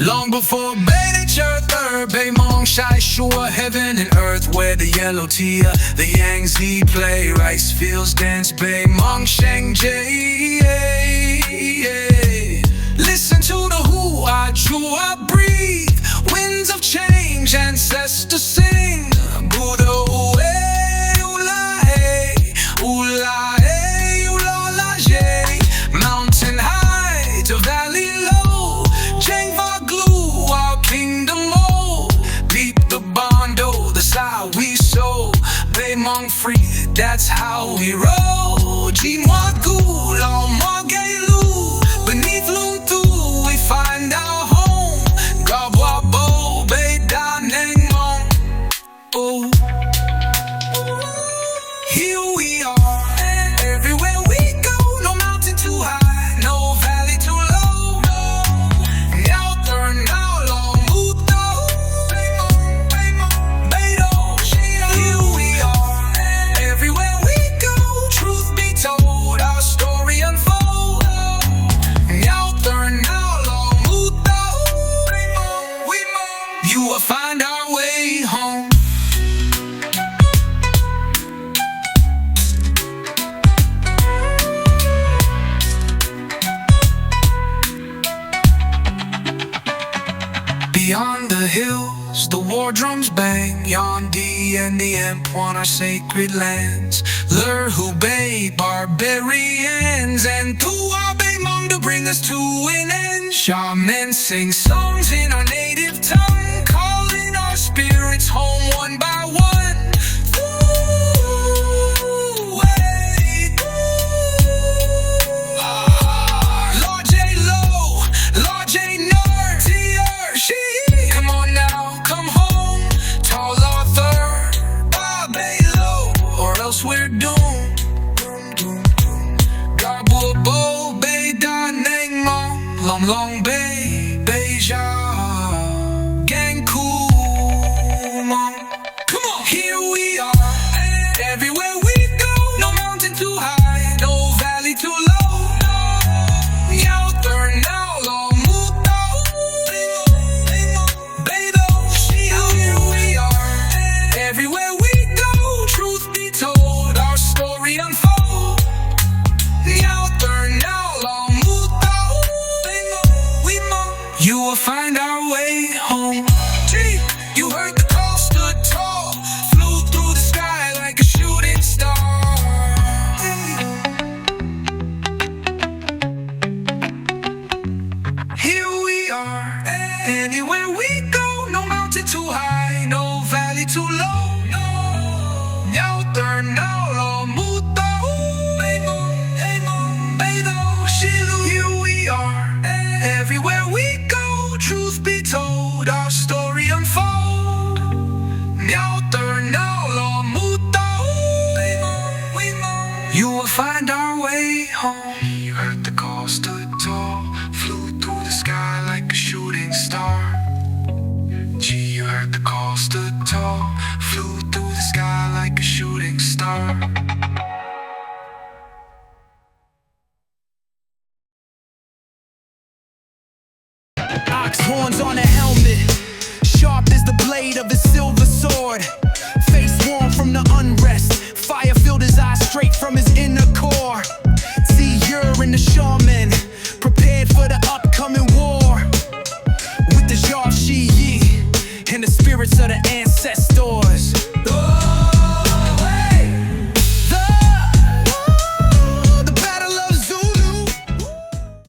Long before nature third, Hmong Shai Shua, heaven and earth, where the yellow tia, the Yangtze play, rice fields dance, Hmong Sheng Jay. Listen to the Huaxia breathe, winds of change, ancestors sing. Buddha mountain high to valley low, Kingdom beep the bondo, the side we sow, Hmong free, that's how we roll. Jiuli Tribes, beneath Loon Tu, we find our home. Gabwabo, Beida Neng Mong. Oh, here we are, everywhere we go, no mountain too high, no valley too low. Here we are, everywhere we go, truth be told, our story unfold. You will find our way home. Beyond the hills, the war drums bang. Huangdi and the Imp on our sacred lands. Lur Hubei, barbarians, and Tuabe Hmong to bring us to an end. Shamans sing songs in our native tongue, calling our spirits home one by one. We're doomed. Gabo Beida Neng Mong, Long Long Bay, Beija, Ganku Mong. Come on, here we are, everywhere we go, no mountain too high, no valley too low. Here we are, everywhere we go, truth be told, our story unfold. You will find our way home. Gee, you heard the call, stood tall, flew through the sky like a shooting star. Here we are, anywhere we go, no mountain too high, no valley too low. Here we are, everywhere we go, truth be told, our story unfold. You will find our way home. You heard the call, stood tall, flew through the sky like a shooting star. Gee, you heard the call, stood tall, flew through the sky like a shooting star. Ox horns on a helmet, sharp as the blade of a silver sword. Face warm from the unrest, fire filled his eyes straight from his inner core. See you're in the shaman, prepared for the upcoming war. With the Jiuli and the spirits of the ancestors.